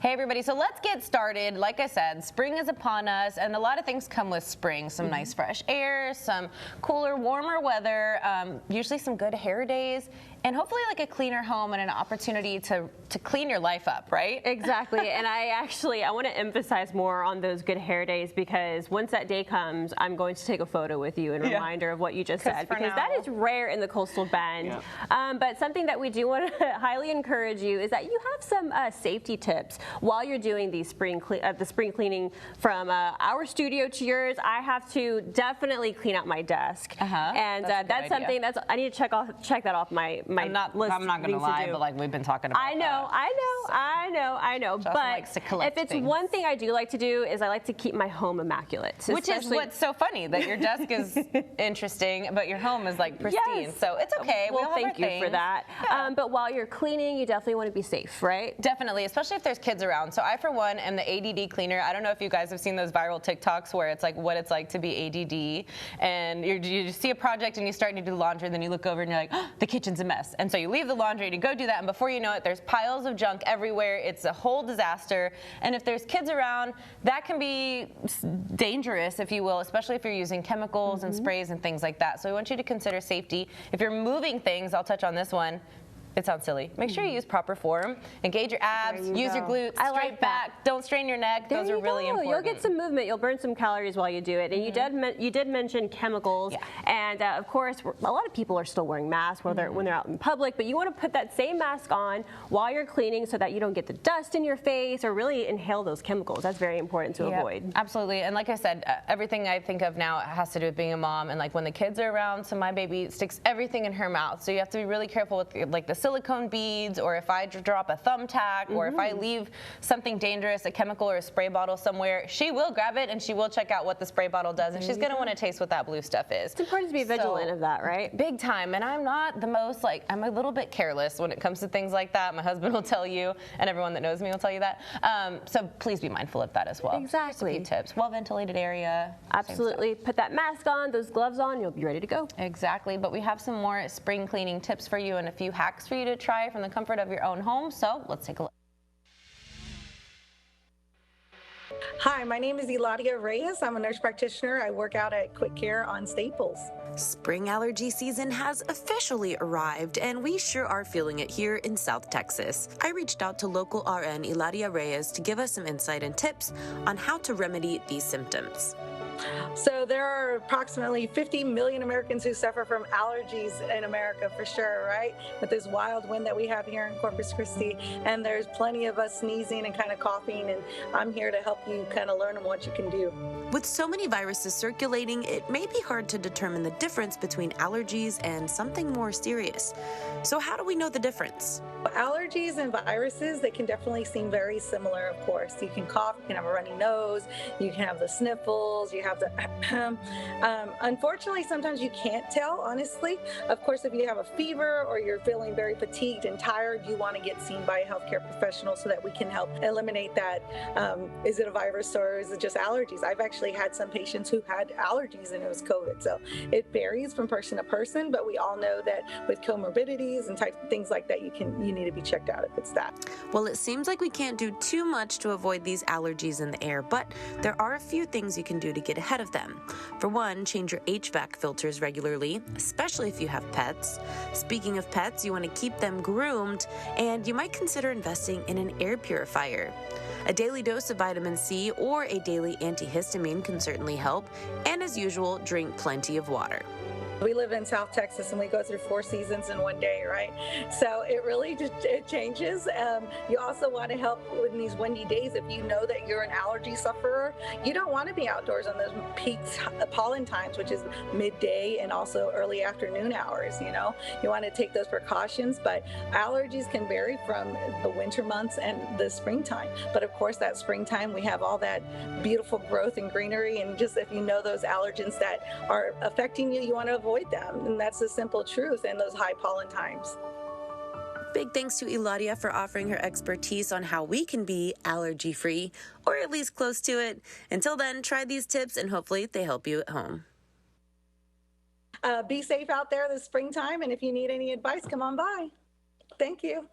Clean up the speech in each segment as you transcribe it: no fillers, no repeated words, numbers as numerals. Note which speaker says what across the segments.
Speaker 1: Hey everybody, so let's get started. Like I said, spring is upon us, and a lot of things come with spring. Some nice fresh air, some cooler, warmer weather, usually some good hair days, and hopefully like a cleaner home and an opportunity to clean your life up, right?
Speaker 2: Exactly, and I want to emphasize more on those good hair days, because once that day comes, I'm going to take a photo with you in reminder of what you just said, because that is rare in the coastal bend. But something that we do want to highly encourage you is that you have some safety tips while you're doing the spring cleaning from our studio to yours. I have to definitely clean out my desk, and that's something I need to check that off my list.
Speaker 1: I'm not going to lie, but like we've been talking about.
Speaker 2: I know. But if it's one thing I do like to do is I like to keep my home immaculate.
Speaker 1: Which is what's so funny, that your desk is interesting, but your home is like pristine. Yes. So it's okay.
Speaker 2: Well, thank you for that. Yeah. But while you're cleaning, you definitely want to be safe, right?
Speaker 1: Definitely, especially if there's kids around. So I, for one, am the ADD cleaner. I don't know if you guys have seen those viral TikToks where it's like what it's like to be ADD, and you see a project and you start to do laundry, and then you look over and you're like, oh, the kitchen's a mess. And so you leave the laundry to go do that, and before you know it, there's piles of junk everywhere. It's a whole disaster. And if there's kids around, that can be dangerous, if you will, especially if you're using chemicals and sprays and things like that. So we want you to consider safety. If you're moving things, I'll touch on this one. It sounds silly. Make sure you use proper form. Engage your abs, use your glutes, straight back. Don't strain your neck. Those are really important.
Speaker 2: You'll get some movement. You'll burn some calories while you do it. And you did mention chemicals. And of course, a lot of people are still wearing masks when they're out in public, but you want to put that same mask on while you're cleaning so that you don't get the dust in your face or really inhale those chemicals. That's very important to avoid.
Speaker 1: Absolutely. And like I said, everything I think of now has to do with being a mom. And like when the kids are around, so my baby sticks everything in her mouth. So you have to be really careful with like the silicone beads, or if I drop a thumbtack, or if I leave something dangerous, a chemical or a spray bottle somewhere, she will grab it and she will check out what the spray bottle does, and she's going to want to taste what that blue stuff is.
Speaker 2: It's important to be vigilant of that, right?
Speaker 1: Big time. And I'm not the most, I'm a little bit careless when it comes to things like that. My husband will tell you, and everyone that knows me will tell you that. So please be mindful of that as well.
Speaker 2: Exactly.
Speaker 1: Just a few tips. Well-ventilated area.
Speaker 2: Absolutely. Put that mask on, those gloves on, you'll be ready to go.
Speaker 1: Exactly. But we have some more spring cleaning tips for you and a few hacks for you to try from the comfort of your own home. So let's take a look.
Speaker 3: Hi, my name is Eladia Reyes. I'm a nurse practitioner. I work out at Quick Care on Staples.
Speaker 4: Spring allergy season has officially arrived, and we sure are feeling it here in South Texas. I reached out to local RN Eladia Reyes to give us some insight and tips on how to remedy these symptoms.
Speaker 3: So there are approximately 50 million Americans who suffer from allergies in America, for sure, right? With this wild wind that we have here in Corpus Christi, and there's plenty of us sneezing and kind of coughing, and I'm here to help you kind of learn what you can do.
Speaker 4: With so many viruses circulating, it may be hard to determine the difference between allergies and something more serious. So how do we know the difference?
Speaker 3: Allergies and viruses, they can definitely seem very similar, of course. You can cough, you can have a runny nose, you can have the sniffles, you have the unfortunately, sometimes you can't tell, honestly. Of course, if you have a fever or you're feeling very fatigued and tired, you want to get seen by a healthcare professional so that we can help eliminate that. Is it a virus or is it just allergies? I've actually had some patients who had allergies and it was COVID. So it varies from person to person, but we all know that with comorbidities and types of things like that, you need to be checked out if it's that.
Speaker 4: Well, it seems like we can't do too much to avoid these allergies in the air, but there are a few things you can do to get ahead of them. For one, change your HVAC filters regularly, especially if you have pets. Speaking of pets, you want to keep them groomed, and you might consider investing in an air purifier. A daily dose of vitamin C or a daily antihistamine can certainly help, and as usual, drink plenty of water.
Speaker 3: We live in South Texas and we go through 4 seasons in one day, right? So it really it changes. You also want to help with these windy days. If you know that you're an allergy sufferer, you don't want to be outdoors on those peak pollen times, which is midday and also early afternoon hours. You want to take those precautions, but allergies can vary from the winter months and the springtime. But of course, that springtime, we have all that beautiful growth and greenery, and just if you know those allergens that are affecting you, you want to avoid them, and that's the simple truth in those high pollen times.
Speaker 4: Big thanks to Eladia for offering her expertise on how we can be allergy-free, or at least close to it. Until then, try these tips and hopefully they help you at home.
Speaker 3: Be safe out there this springtime, and if you need any advice, come on by. Thank you.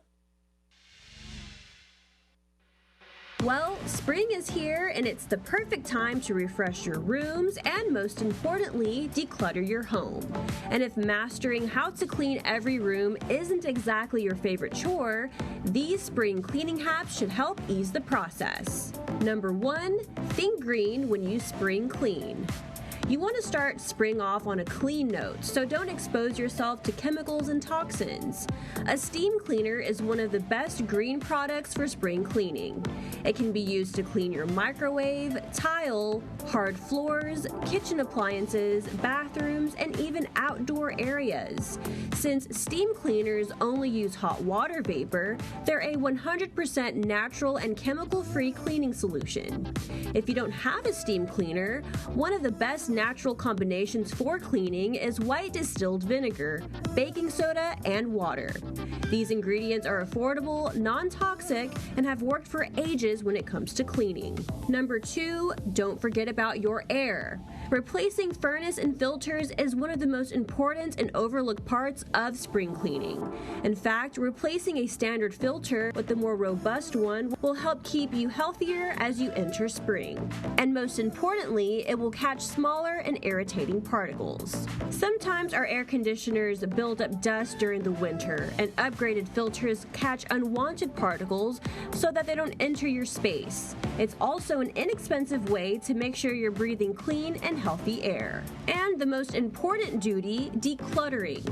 Speaker 2: Well, spring is here and it's the perfect time to refresh your rooms and, most importantly, declutter your home. And if mastering how to clean every room isn't exactly your favorite chore, these spring cleaning hacks should help ease the process. Number 1, think green when you spring clean. You want to start spring off on a clean note, so don't expose yourself to chemicals and toxins. A steam cleaner is one of the best green products for spring cleaning. It can be used to clean your microwave, tile, hard floors, kitchen appliances, bathrooms, and even outdoor areas. Since steam cleaners only use hot water vapor, they're a 100% natural and chemical-free cleaning solution. If you don't have a steam cleaner, one of the best natural combinations for cleaning is white distilled vinegar, baking soda, and water. These ingredients are affordable, non-toxic, and have worked for ages when it comes to cleaning. Number 2, don't forget about your air. Replacing furnace and filters is one of the most important and overlooked parts of spring cleaning. In fact, replacing a standard filter with a more robust one will help keep you healthier as you enter spring. And most importantly, it will catch smaller and irritating particles. Sometimes our air conditioners build up dust during the winter, and upgraded filters catch unwanted particles so that they don't enter your space. It's also an inexpensive way to make sure you're breathing clean and healthy air. And the most important duty, decluttering.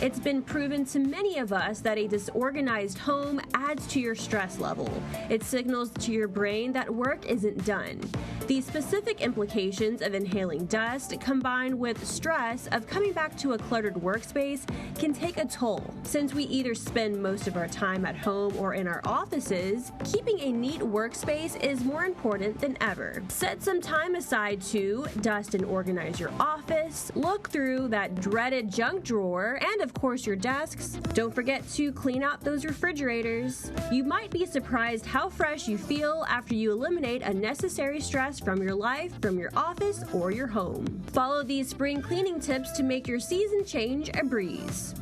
Speaker 2: It's been proven to many of us that a disorganized home adds to your stress level. It signals to your brain that work isn't done. The specific implications of inhaling dust combined with stress of coming back to a cluttered workspace can take a toll. Since we either spend most of our time at home or in our offices, keeping a neat workspace is more important than ever. Set some time aside to dust and organize your office, look through that dreaded junk drawer, and of course your desks. Don't forget to clean out those refrigerators. You might be surprised how fresh you feel after you eliminate unnecessary stress from your life, from your office, or your home. Follow these spring cleaning tips to make your season change a breeze.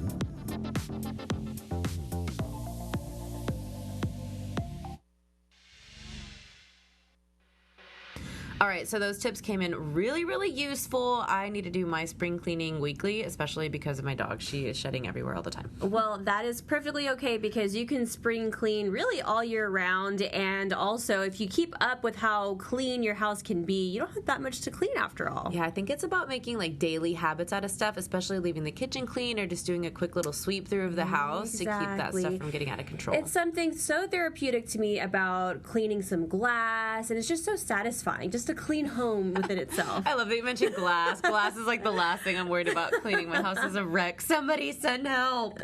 Speaker 4: All right, so those tips came in really, really useful. I need to do my spring cleaning weekly, especially because of my dog. She is shedding everywhere all the time.
Speaker 2: Well, that is perfectly okay because you can spring clean really all year round. And also, if you keep up with how clean your house can be, you don't have that much to clean after all.
Speaker 4: Yeah, I think it's about making like daily habits out of stuff, especially leaving the kitchen clean or just doing a quick little sweep through of the house to keep that stuff from getting out of control.
Speaker 2: It's something so therapeutic to me about cleaning some glass, and it's just so satisfying. Just a clean home within itself.
Speaker 4: I love that you mentioned glass. Glass is like the last thing I'm worried about cleaning. My house is a wreck. Somebody send help.